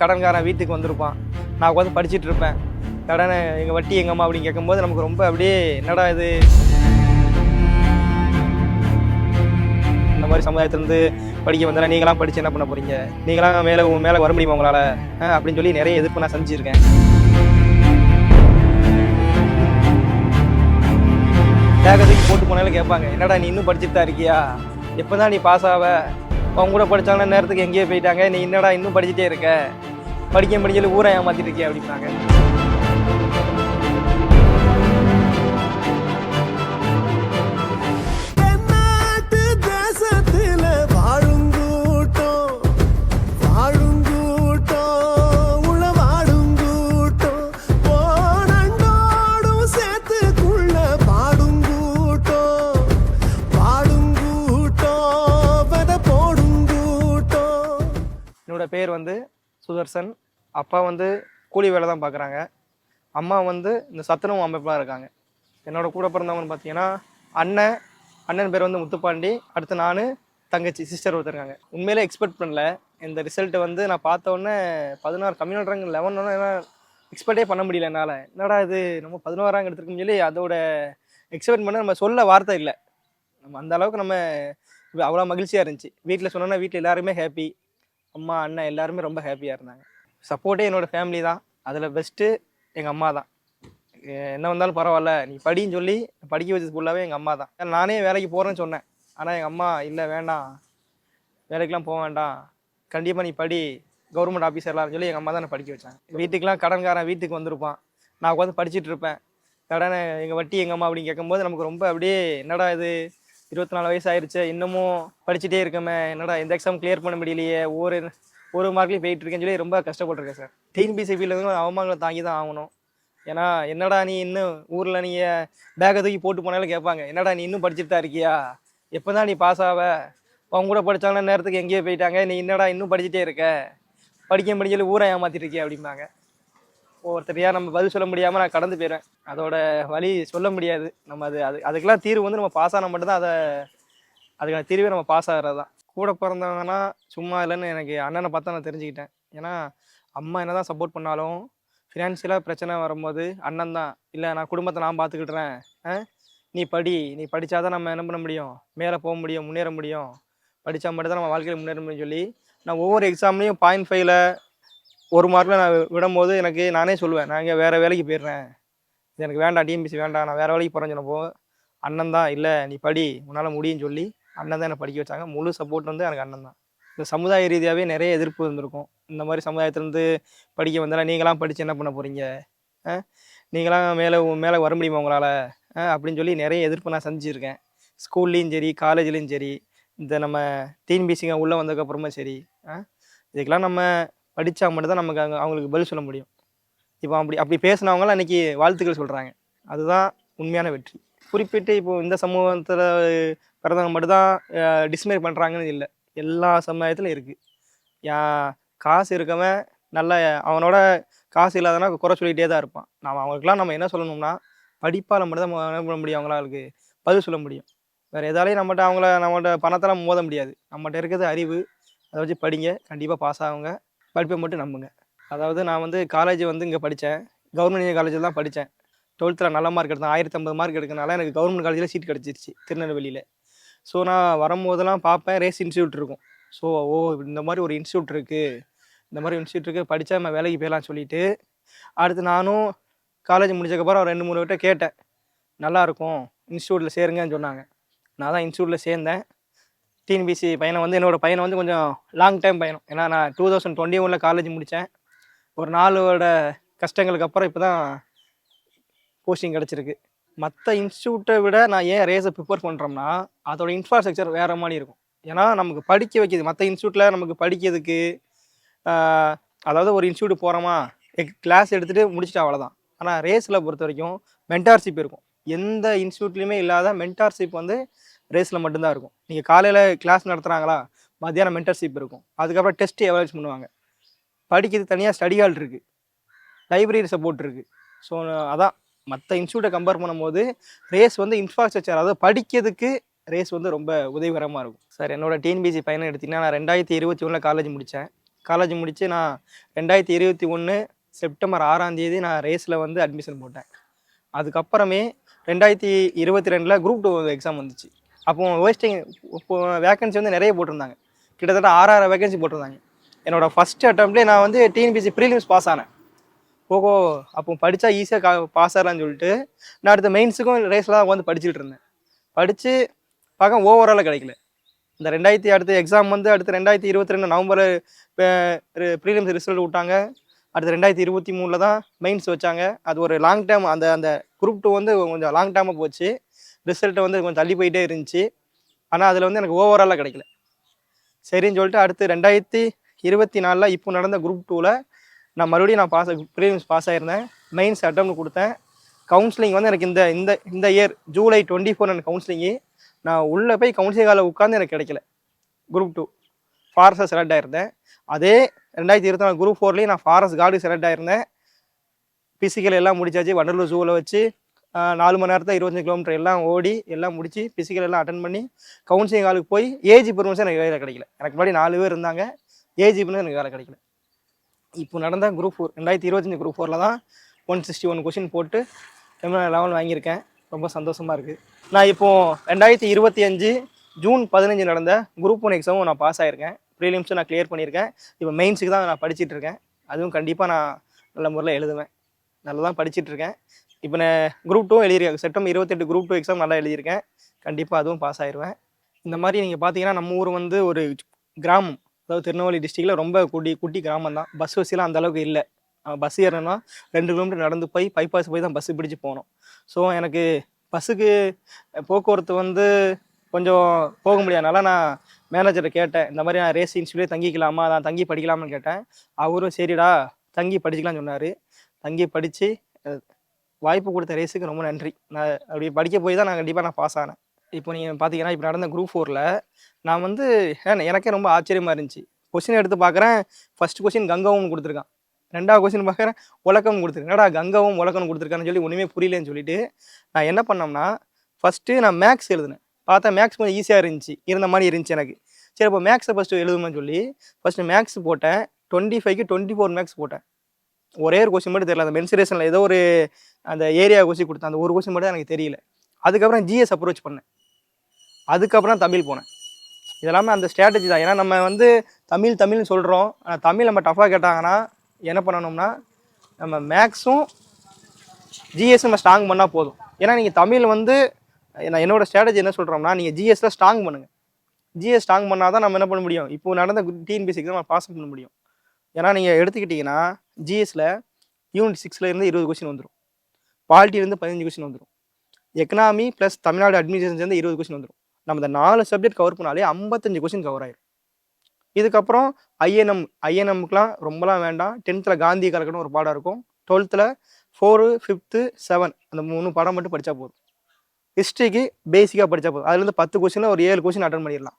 கடன்காரன் வீட்டுக்கு வந்திருப்பான், நான் உட்காந்து படிச்சுட்டு இருப்பேன். கடனை எங்கள் வட்டி எங்கம்மா அப்படின்னு கேட்கும்போது நமக்கு ரொம்ப அப்படியே என்னடா இது, இந்த மாதிரி சமுதாயத்திலேருந்து படிக்க வந்தால் நீங்களாம் படித்து என்ன பண்ண போகிறீங்க, நீங்களாம் மேலே வர முடியுமா உங்களால் அப்படின்னு சொல்லி நிறைய எதிர்ப்பு நான் சந்திச்சிருக்கேன். வேகத்துக்கு போட்டு போனாலும் கேட்பாங்க, என்னடா நீ இன்னும் படிச்சுட்டு தான் இருக்கியா, எப்போ தான் நீ பாஸ் ஆவ, அவங்க கூட படித்தாங்கன்னா நேரத்துக்கு எங்கேயோ போயிட்டாங்க, நீ என்னடா இன்னும் படிச்சுட்டே இருக்க, படிக்கல ஊரை ஏமாத்திட்டு இருக்கியா அப்படின்னாங்க. என்னோட பேர் வந்து சுதர்சன். அப்பா வந்து கூலி வேலை தான் பார்க்குறாங்க. அம்மா வந்து இந்த சத்துணவு அமைப்பாக இருக்காங்க. என்னோட கூட பிறந்தவங்கன்னு பார்த்தீங்கன்னா அண்ணன் பேர் வந்து முத்துப்பாண்டி, அடுத்து நான், தங்கச்சி சிஸ்டர் ஒருத்தர் இருக்காங்க. உண்மையிலே எக்ஸ்பெக்ட் பண்ணல இந்த ரிசல்ட்டை வந்து நான் பார்த்த உடனே 16 கம்யூனல் ரேங்க் 11 எக்ஸ்பெக்டே பண்ண முடியல என்னால். என்னடா இது நம்ம 16 ரேங்க் எடுத்துருக்குன்னு சொல்லி அதோட எக்ஸ்பெக்ட் பண்ண நம்ம சொல்ல வார்த்தை இல்லை. நம்ம அந்த அளவுக்கு நம்ம அவ்வளோ மகிழ்ச்சியாக இருந்துச்சு. வீட்டில் சொன்னோன்னா வீட்டில் எல்லாருமே ஹாப்பி, அம்மா அண்ணன் எல்லாருமே ரொம்ப ஹாப்பியாக இருந்தாங்க. சப்போர்ட்டே என்னோடய ஃபேமிலி தான். அதில் பெஸ்ட்டு எங்கள் அம்மா தான். என்ன வந்தாலும் பரவாயில்ல நீ படின்னு சொல்லி படிக்க வச்சது ஃபுல்லாகவே எங்கள் அம்மா தான். நானே வேலைக்கு போகிறேன்னு சொன்னேன், ஆனால் எங்கள் அம்மா இல்லை வேண்டாம், வேலைக்கெலாம் போக வேண்டாம், கண்டிப்பாக நீ படி, கவர்மெண்ட் ஆஃபீஸர்லாம் சொல்லி எங்கள் அம்மா தான் என்னை படிக்க வச்சாங்க. வீட்டுக்கெலாம் கடன்காரன் வீட்டுக்கு வந்திருப்பான், நான் உட்காந்து படிச்சுட்டு இருப்பேன். கடனை எங்கள் வட்டி எங்கம்மா அப்படின்னு கேட்கும்போது நமக்கு ரொம்ப அப்படியே என்னடா இது, 24 வயசு ஆயிடுச்சு, இன்னமும் படிச்சுட்டே இருக்கமே, என்னடா எந்த எக்ஸாம் கிளியர் பண்ண முடியலையே, ஒரு மார்க்லேயும் போயிட்டு இருக்கேன்னு சொல்லி ரொம்ப கஷ்டப்பட்டுருக்கேன் சார். டிஎன்பிஎஸ்சி ஃபீல்டில் வந்து அவமானங்களை தாங்கி தான் ஆகணும். ஏன்னா என்னடா நீ இன்னும் ஊரில் நீங்கள் பேக்கை தூக்கி போட்டு போனாலும் கேட்பாங்க, என்னடா நீ இன்னும் படிச்சுட்டு தான் இருக்கியா, எப்போ தான் நீ பாஸ் ஆவ, அவங்க கூட படித்தாங்கன்னா நேரத்துக்கு எங்கேயோ போயிட்டாங்க, நீ என்னடா இன்னும் படிச்சுட்டே இருக்க, படிக்கல ஊரை ஏமாத்திட்டு இருக்கியா அப்படிம்பாங்க. ஒருத்தரையா நம்ம பதில் சொல்ல முடியாமல் நான் கடந்து போயிடுவேன். அதோட வழி சொல்ல முடியாது. நம்ம அதுக்கெல்லாம் தீர்வு வந்து நம்ம பாஸ் ஆனால் மட்டும்தான் அதுக்கான தீர்வே நம்ம பாஸ் ஆகிறது தான். கூட பிறந்தவங்கன்னா சும்மா இல்லைன்னு எனக்கு அண்ணனை பார்த்தா நான் தெரிஞ்சுக்கிட்டேன். ஏன்னா அம்மா என்ன தான் சப்போர்ட் பண்ணாலும் ஃபினான்ஷியலாக பிரச்சனை வரும்போது அண்ணன் தான், இல்லை நான் குடும்பத்தை நான் பார்த்துக்கிட்டுறேன், நீ படித்தா தான் நம்ம என்ன பண்ண முடியும், மேலே போக முடியும், முன்னேற முடியும், படித்தா மட்டும் தான் நம்ம வாழ்க்கையில் முன்னேற முடியும்னு சொல்லி நான் ஒவ்வொரு எக்ஸாம்லேயும் 0.5ல் 1 மார்க்கில் நான் விடும்போது எனக்கு நானே சொல்லுவேன், நான் இங்கே வேறு வேலைக்கு போயிடுறேன், இது எனக்கு வேண்டாம், டிஎன்பிஎஸ்சி வேண்டாம், நான் வேறு வேலைக்கு போகிறேன்னு சொன்னப்போ அண்ணன் தான், இல்லை நீ படி உன்னால் முடியும்னு சொல்லி அண்ணன் தான் என்னை படிக்க வச்சாங்க. முழு சப்போர்ட் வந்து எனக்கு அண்ணன் தான். இந்த சமுதாய ரீதியாகவே நிறைய எதிர்ப்பு இருந்திருக்கும். இந்த மாதிரி சமுதாயத்திலேருந்து படிக்க வந்தால் நீங்களாம் படித்து என்ன பண்ண போகிறீங்க, நீங்களாம் மேலே வர முடியுமா உங்களால் அப்படின்னு சொல்லி நிறைய எதிர்ப்பு நான் சந்திச்சிருக்கேன். ஸ்கூல்லேயும் சரி, காலேஜ்லேயும் சரி, இந்த நம்ம டிஎன்பிஎஸ்சிங்க உள்ளே வந்ததுக்கப்புறமா சரி, இதுக்கெல்லாம் நம்ம படித்தா மட்டும்தான் நமக்கு அவங்களுக்கு பதில் சொல்ல முடியும். இப்போ அப்படி பேசினவங்களாம் இன்றைக்கி வாழ்த்துக்கள் சொல்கிறாங்க. அதுதான் உண்மையான வெற்றி. குறிப்பிட்டு இப்போது இந்த சமூகத்தில் பிறந்தவங்க மட்டும்தான் டிஸ்மேர் பண்ணுறாங்கன்னு இல்லை, எல்லா சமுதாயத்திலும் இருக்குது. காசு இருக்கவன் நல்ல, அவனோட காசு இல்லாதனா குறை சொல்லிகிட்டே தான் இருப்பான். அவங்களுக்குலாம் நம்ம என்ன சொல்லணும்னா, படிப்பால் மட்டும் தான் என்ன பண்ண முடியும், அவங்களுக்கு பதில் சொல்ல முடியும். வேறு எதாலையும் நம்மகிட்ட பணத்தெல்லாம் மோத முடியாது. நம்மகிட்ட இருக்கிறது அறிவு, அதை வச்சு படிங்க, கண்டிப்பாக பாஸ் ஆகுங்க, படிப்பை மட்டும் நம்புங்க. அதாவது நான் வந்து காலேஜ் வந்து இங்கே படித்தேன், கவர்மெண்ட் இன்ஜினியரிங் காலேஜில் தான் படித்தேன். 12ல் நல்ல மார்க் எடுத்தேன், 1050 மார்க் எடுக்கிறனால எனக்கு கவர்மெண்ட் காலேஜில் சீட் கிடச்சிருச்சு திருநெல்வேலியில். ஸோ நான் வரும்போதெல்லாம் பார்ப்பேன், ரேஸ் இன்ஸ்டியூட் இருக்கும். ஸோ இந்த மாதிரி ஒரு இன்ஸ்டியூட் இருக்குது, படித்தா நம்ம வேலைக்கு போயிடலாம்னு சொல்லிவிட்டு அடுத்து நானும் காலேஜ் முடிச்சதுக்கப்புறம் 2-3 விட்ட கேட்டேன், நல்லாயிருக்கும் இன்ஸ்டியூட்டில் சேருங்கன்னு சொன்னாங்க. நான் தான் இன்ஸ்டியூட்டில் சேர்ந்தேன். டிஎன்பிஎஸ்சி என்னோடய பையனை வந்து கொஞ்சம் லாங் டைம் பயணம். ஏன்னா நான் 2021 காலேஜ் முடித்தேன். ஒரு 4 வருட கஷ்டங்களுக்கு அப்புறம் இப்போ தான் போஸ்டிங் கிடச்சிருக்கு. மற்ற இன்ஸ்டியூட்டை விட நான் ஏன் ரேஸை ப்ரிப்பேர் பண்ணுறோம்னா, அதோட இன்ஃப்ராஸ்ட்ரக்சர் வேறு மாதிரி இருக்கும். ஏன்னா நமக்கு படிக்க வைக்கிது, மற்ற இன்ஸ்டியூட்டில் நமக்கு படிக்கிறதுக்கு அதாவது ஒரு இன்ஸ்டியூட் போகிறோமா, கிளாஸ் எடுத்துகிட்டு முடிச்சுட்டு அவ்வளோதான். ஆனால் ரேஸில் பொறுத்த வரைக்கும் மென்டார்ஷிப் இருக்கும். எந்த இன்ஸ்டியூட்லேயுமே இல்லாத மென்டார்ஷிப் வந்து ரேஸில் மட்டும்தான் இருக்கும். நீங்கள் காலையில் கிளாஸ் நடத்துகிறாங்களா, மத்தியானம் மென்டர்ஷிப் இருக்கும், அதுக்கப்புறம் டெஸ்ட்டு எவாலுவேட் பண்ணுவாங்க, படிக்கிறது தனியாக ஸ்டடி ஹால் இருக்குது, லைப்ரரி சப்போர்ட் இருக்குது. ஸோ அதான் மற்ற இன்ஸ்டியூட்டை கம்பேர் பண்ணும்போது ரேஸ் வந்து இன்ஃப்ராஸ்ட்ரக்சர், அதாவது படிக்கிறதுக்கு ரேஸ் வந்து ரொம்ப உதவிகரமாக இருக்கும். சார் என்னோட டிஎன்பிஎஸ்சி பையனை எடுத்திங்கன்னா, நான் 2021 காலேஜ் முடித்தேன். காலேஜ் முடித்து நான் 2021 செப்டம்பர் 6ஆம் தேதி நான் ரேஸில் வந்து அட்மிஷன் போட்டேன். அதுக்கப்புறமே 2022 குரூப் 2 எக்ஸாம் வந்துச்சு. அப்போ வேஸ்டிங் இப்போ வேக்கன்சி வந்து நிறைய போட்டிருந்தாங்க. கிட்டத்தட்ட 6,000 வேகன்சி போட்டிருந்தாங்க. என்னோடய ஃபஸ்ட் அட்டம்ப்ட்லேயே நான் வந்து டிஎன்பிஎஸ்சி ப்ரீலிம்ஸ் பாஸ் ஆனேன். போகோ அப்போ படித்தா ஈஸியாக பாஸ் ஆகலான்னு சொல்லிட்டு நான் அடுத்த மெயின்ஸுக்கும் ரேஸில் தான் வந்து படிச்சுட்டு இருந்தேன். படித்து பார்க்க ஓவராலாக கிடைக்கல. இந்த அடுத்த எக்ஸாம் வந்து அடுத்து 2022 நவம்பர் ப்ரீலிம்ஸ் ரிசல்ட் விட்டாங்க. அடுத்து 2023 தான் மெயின்ஸ் வச்சாங்க. அது ஒரு லாங் டேர்ம் அந்த அந்த குரூப் 2 வந்து கொஞ்சம் லாங் டேர்மாக போச்சு. ரிசல்ட்டு வந்து கொஞ்சம் தள்ளி போயிட்டே இருந்துச்சு. ஆனால் அதில் வந்து எனக்கு ஓவராலாக கிடைக்கல. சரின்னு சொல்லிட்டு அடுத்து 2024 இப்போ நடந்த குரூப் 2ல் நான் மறுபடியும் ப்ரீலிம்ஸ் பாஸ் ஆகிருந்தேன். மெயின்ஸ் அட்டம்ப்ட் கொடுத்தேன். கவுன்சிலிங் வந்து எனக்கு இந்த இந்த இந்த இயர் ஜூலை 24 எனக்கு கவுன்சிலிங்கு. நான் உள்ளே போய் கவுன்சிலிங் காலில் உட்காந்து எனக்கு கிடைக்கல. குரூப் 2 ஃபாரஸ்ட்டாக செலக்ட் ஆகிருந்தேன். அதே 2024 குரூப் 4லேயும் நான் ஃபாரஸ்ட் கார்டுக்கு செலக்ட் ஆகிருந்தேன். ஃபிசிக்கல் எல்லாம் முடிச்சாச்சு. வண்டலூர் ஜூவில் வச்சு 4 மணி நேரத்தில் 25 கிலோமீட்டர் எல்லாம் ஓடி எல்லாம் முடிச்சு ஃபிசிக்கல் எல்லாம் அட்டன் பண்ணி கவுன்சிலிங் காலுக்கு போய் ஏஜ் பெர்மிஷன் எனக்கு வேலை கிடைக்கல. எனக்கு முன்னாடி 4 பேர் இருந்தாங்க. ஏஜ் பெர்மிஷன் எனக்கு வேலை கிடைக்கல. இப்போ நடந்த குரூப் 4 2025 குரூப் 4ல் தான் 161 கொஷின் போட்டு லெவல் வாங்கியிருக்கேன். ரொம்ப சந்தோஷமாக இருக்குது. நான் இப்போது 2025 ஜூன் 15 நடந்த குரூப் 1 எக்ஸாமும் நான் பாஸ் ஆகிருக்கேன். ப்ரீலிம்ஸும் நான் கிளியர் பண்ணியிருக்கேன். இப்போ மெயின்ஸுக்கு தான் நான் படிச்சுட்டு இருக்கேன். அதுவும் கண்டிப்பாக நான் நல்ல முறையில் எழுதுவேன். நல்லா தான் படிச்சுட்ருக்கேன். இப்போ நான் குரூப் 2 எழுதியிருக்கேன். செப்டம்பர் 28 குரூப் 2 எக்ஸாம் நல்லா எழுதியிருக்கேன். கண்டிப்பாக அதுவும் பாஸ் ஆயிடுவேன். இந்த மாதிரி நீங்கள் பார்த்தீங்கன்னா நம்ம ஊர் வந்து ஒரு கிராமம், அதாவது திருநெல்வேலி டிஸ்ட்ரிக்டில் ரொம்ப குட்டி கிராமம் தான். பஸ் வசதிலாம் அந்தளவுக்கு இல்லை. பஸ் ஏறணும்னா 2 கிலோமீட்டர் நடந்து போய் பைபாஸ் போய் தான் பஸ்ஸு பிடிச்சி போகணும். ஸோ எனக்கு பஸ்ஸுக்கு போக்குவரத்து வந்து கொஞ்சம் போக முடியாதனால நான் மேனேஜரை கேட்டேன். இந்த மாதிரி நான் ரேஸ் இன்ஸ்டியூட்லேயே தங்கிக்கலாமா, நான் தங்கி படிக்கலாமான்னு கேட்டேன். அவரும் சரிடா தங்கி படிக்கலாம்னு சொன்னார். தங்கி படித்து வாய்ப்பு கொடுத்த ரேஸுக்கு ரொம்ப நன்றி. நான் அப்படி படிக்க போய் தான் நான் கண்டிப்பாக பாஸ் ஆனேன். இப்போ நீங்கள் பார்த்தீங்கன்னா இப்போ நடந்த குரூப் 4ல் நான் வந்து எனக்கே ரொம்ப ஆச்சரியமாக இருந்துச்சு. கொஸ்டின் எடுத்து பார்க்குறேன். ஃபஸ்ட் கொஸ்டின் கங்காவும் கொடுத்துருக்கான். 2வது கொஸ்டின் பார்க்குறேன் உலகம் கொடுத்துருக்கேன். என்னடா கங்காவும் உலகம் கொடுத்துருக்கான்னு சொல்லி ஒன்றுமே புரியலன்னு சொல்லிட்டு நான் என்ன பண்ணோம்னா ஃபஸ்ட்டு நான் மேக்ஸ் எழுதுனேன். பார்த்தா மேக்ஸ் கொஞ்சம் ஈஸியாக இருந்துச்சு, இருந்த மாதிரி இருந்துச்சு எனக்கு. சரி இப்போ மேக்ஸை ஃபஸ்ட்டு எழுதுமான்னு சொல்லி ஃபஸ்ட்டு மேக்ஸ் போட்டேன். 25க்கு 24 மேக்ஸ் போட்டேன். ஒரே ஒரு கொஸ்டின் மட்டும் தெரியல. அந்த மென்சுரேஷனில் ஏதோ ஒரு அந்த ஏரியா கொஸ்டின் கொடுத்தேன். அந்த ஒரு கொஸ்டின் மட்டும் எனக்கு தெரியல. அதுக்கப்புறம் ஜிஎஸ் அப்ரோச் பண்ணேன். அதுக்கப்புறம் தமிழ் போனேன். இதெல்லாமே அந்த ஸ்ட்ராட்டஜி தான். ஏன்னா நம்ம வந்து தமிழ்னு சொல்கிறோம். ஆனால் தமிழ் நம்ம டஃபாக கேட்டாங்கன்னா என்ன பண்ணணும்னா நம்ம மேக்ஸும் ஜிஎஸ் நம்ம ஸ்ட்ராங் பண்ணால் போதும். ஏன்னா நீங்கள் தமிழ் வந்து நான் என்னோடய ஸ்ட்ராட்டஜி என்ன சொல்கிறோம்னா நீங்கள் ஜிஎஸ்ல ஸ்ட்ராங் பண்ணுங்கள். ஜிஎஸ் ஸ்ட்ராங் பண்ணால் தான் நம்ம என்ன பண்ண முடியும், இப்போது நடந்த டிஎன்பிஎஸ்சி எக்ஸாம் பாஸ் பண்ண முடியும். ஏன்னா நீங்கள் எடுத்துக்கிட்டிங்கன்னா ஜிஎஸ்ல யூனிட் 6ல் இருந்து 20 கொஸ்டின் வந்துடும். பாலிட்டிலேருந்து 15 கொஸ்டின் வந்துடும். எக்கனாமி ப்ளஸ் தமிழ்நாடு அட்மினிஸ்ட்ரேஷன் சேர்ந்து 20 கொஸ்டின் வந்துடும். நம்ம இந்த 4 சப்ஜெக்ட் கவர் பண்ணாலே 55 கொஸ்டின் கவர் ஆயிடும். இதுக்கப்புறம் ஐஎன்எம்க்குலாம் ரொம்பலாம் வேண்டாம். 10th காந்தி கலக்கணும் ஒரு பாடம் இருக்கும். 12th 4, 5th, 7 அந்த 3 பாடம் மட்டும் படித்தா போதும். ஹிஸ்ட்ரிக்கு பேசிக்காக படித்தா போதும். அதுலேருந்து 10 கொஸ்டினில் ஒரு 7 கொஸ்டின் அட்டன் பண்ணிடலாம்.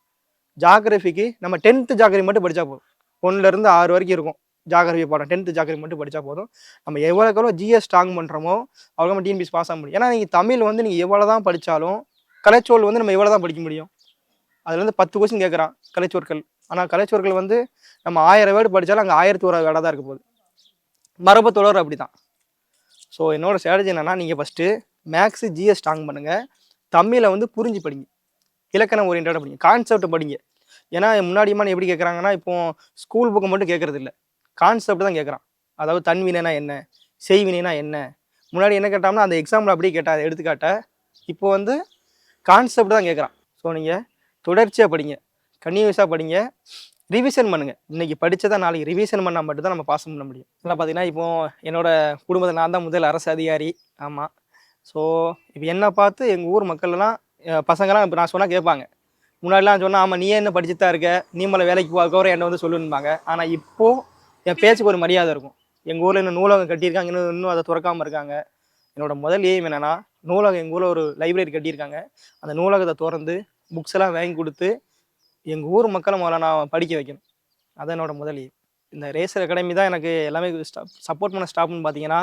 ஜாகிரபிக்கு நம்ம 10th ஜாகிரபி மட்டும் படித்தா போதும். 1லேருந்து 6 வரைக்கும் இருக்கும் ஜாகிரபி பாடம். 10th ஜாகிரபி மட்டும் படித்தா போதும். நம்ம எவ்வளோக்கு ஜிஎஸ் ஸ்ட்ராங் பண்ணுறோமோ அவ்வளோ நம்ம டிஎன்பிஎஸ் பாஸ் ஆக முடியும். ஏன்னா நீங்கள் தமிழ் வந்து நீங்கள் எவ்வளோ தான் படித்தாலும் கலைச்சொல் வந்து நம்ம எவ்வளோ தான் படிக்க முடியும். அதுலேருந்து 10 கொஸ்டின் கேட்குறான் கலைச்சொற்கள். ஆனால் கலைச்சொற்கள் வந்து நம்ம 1000 வேர்டு படித்தாலும் அங்கே 1001 வேர்டாக தான் இருக்க போகுது. மரபு தொடர் அப்படி தான். ஸோ என்னோடய ஸ்ட்ராட்டஜி என்னென்னா நீங்கள் ஃபஸ்ட்டு மேக்ஸு ஜிஎஸ் ஸ்ட்ராங் பண்ணுங்கள். தமிழை வந்து புரிஞ்சு படிங்க. இலக்கணம் ஓரியன்டாக படிங்க. கான்செப்ட் படிங்க. ஏன்னா முன்னாடியமான எப்படி கேட்குறாங்கன்னா இப்போது ஸ்கூல் புக்கை மட்டும் கேட்குறது இல்லை, கான்செப்ட் தான் கேட்குறான். அதாவது தன்வினைனா என்ன, செய்வினைனா என்ன. முன்னாடி என்ன கேட்டாங்கன்னா அந்த எக்ஸாம்பிள் அப்படியே கேட்டால் அதை எடுத்துக்காட்ட இப்போ வந்து கான்செப்ட் தான் கேட்குறான். ஸோ நீங்கள் தொடர்ச்சியாக படிங்க, கன்டினியூஸாக படிங்க, ரிவிஷன் பண்ணுங்கள். இன்றைக்கி படித்ததான் நாளைக்கு ரிவிஷன் பண்ணால் மட்டும்தான் நம்ம பாஸ் பண்ண முடியும். இதெல்லாம் பார்த்தீங்கன்னா இப்போது என்னோடய குடும்பத்தில் நான் தான் முதல் அரசு அதிகாரி. ஆமாம். ஸோ இப்போ என்னை பார்த்து எங்கள் ஊர் மக்கள்லாம் பசங்கள்லாம் இப்போ நான் சொன்னால் கேட்பாங்க. முன்னாடிலாம் சொன்னால் ஆமாம் நீ என்ன படிச்சுட்டு தான் இருக்க, நீ மேலே வேலைக்கு போகிறவரை என்னை வந்து சொல்லுன்பாங்க. ஆனால் இப்போது என் பேச்சுக்கு ஒரு மரியாதை இருக்கும். எங்கள் ஊரில் இன்னும் நூலகம் கட்டியிருக்காங்க, இன்னும் அதை திறக்காமல் இருக்காங்க. என்னோடய முதல் எய்ம் என்னென்னா நூலகம் எங்கள் ஊரில் ஒரு லைப்ரரி கட்டியிருக்காங்க. அந்த நூலகத்தை திறந்து புக்ஸ் எல்லாம் வாங்கி கொடுத்து எங்கள் ஊர் மக்களை முதல்ல நான் படிக்க வைக்கணும். அதான் என்னோடய முதல் எய்ம். இந்த ரேசர் அகாடமி தான் எனக்கு எல்லாமே சப்போர்ட் பண்ண ஸ்டாஃப்னு பார்த்தீங்கன்னா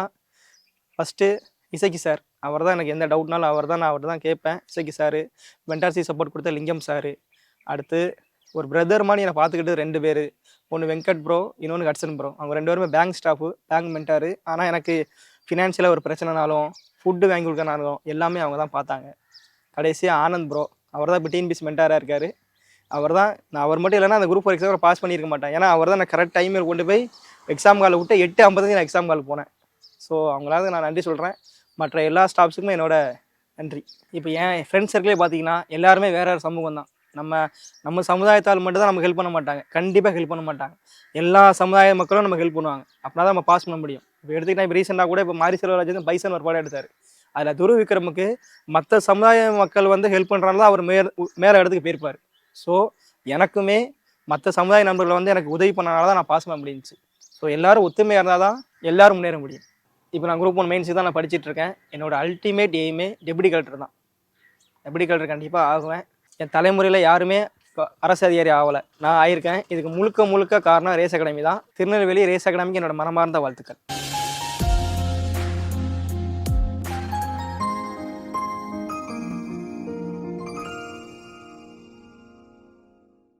ஃபஸ்ட்டு இசக்கி சார். அவர் தான் எனக்கு எந்த டவுட்னாலும் நான் அவர்கிட்ட தான் கேட்பேன். இசக்கி சார், மென்டார்சி சப்போர்ட் கொடுத்த லிங்கம் சார். அடுத்து ஒரு பிரதர் மாதிரி என்னை பார்த்துக்கிட்டு 2 பேர், ஒன்று வெங்கட் ப்ரோ, இன்னொன்று ஹட்சன் ப்ரோ. அவங்க 2 பேருமே பேங்க் ஸ்டாஃபு, பேங்க் மென்டாரு. ஆனால் எனக்கு ஃபினான்ஷியலாக ஒரு பிரச்சனைனாலும், ஃபுட்டு வாங்கி கொடுக்கறனாலும் எல்லாமே அவங்க தான் பார்த்தாங்க. கடைசியாக ஆனந்த் ப்ரோ, அவர் தான் இப்போ டிஎன்பிஎஸ்சி மென்டாராக இருக்கார். அவர் மட்டும் இல்லைன்னா அந்த குரூப் 4 எக்ஸாம் பாஸ் பண்ணியிருக்க மாட்டேன். ஏன்னா அவர் தான் நான் கரெக்ட் டைமில் கொண்டு போய் எக்ஸாம் காலில் விட்டு 8:50க்கு நான் எக்ஸாம் கால் போனேன். ஸோ அவங்களால நான் நன்றி சொல்கிறேன். மற்ற எல்லா ஸ்டாஃப்ஸுக்குமே என்னோட நன்றி. இப்போ என் ஃப்ரெண்ட்ஸ் சர்க்கிளே பார்த்தீங்கன்னா எல்லாருமே வேற வேறு சமூகம் தான். நம்ம சமுதாயத்தால் மட்டும் தான் நமக்கு ஹெல்ப் பண்ண மாட்டாங்க. கண்டிப்பாக ஹெல்ப் பண்ண மாட்டாங்க. எல்லா சமுதாய மக்களும் நமக்கு ஹெல்ப் பண்ணுவாங்க. அப்படின்னா தான் நம்ம பாஸ் பண்ண முடியும். இப்போ எடுத்துக்கிட்டா இப்போ ரீசெண்டாக கூட இப்போ மாரி செல்வராஜ் வந்து பைசன் ஒரு பாடம் எடுத்தார். அதில் துருவ விக்ரமுக்கு மற்ற சமுதாய மக்கள் வந்து ஹெல்ப் பண்ணுறாங்க அவர் மேலே இடத்துக்கு போயிருப்பார். ஸோ எனக்குமே மற்ற சமுதாய நண்பர்கள் வந்து எனக்கு உதவி பண்ணனால தான் நான் பாஸ் பண்ண முடிஞ்சிச்சு. ஸோ எல்லோரும் ஒத்துமையாக இருந்தால் தான் எல்லோரும் முன்னேற முடியும். இப்போ நான் குரூப் 1 மெயின்ஸுக்கு தான் நான் படிச்சுட்டு இருக்கேன். என்னோட அல்டிமேட் எய்மே டெப்யூட்டி கலெக்டர் தான். டெப்யூட்டி கலெக்டர் கண்டிப்பாக ஆகுவேன். என் தலைமுறையில் யாருமே அரசு அதிகாரி ஆகலை, நான் ஆயிருக்கேன். இதுக்கு முழுக்க காரணம் ரேஸ் அகாடமி தான். திருநெல்வேலி ரேஸ் அகாடமிக்கு என்னோட மனமார்ந்த வாழ்த்துக்கள்.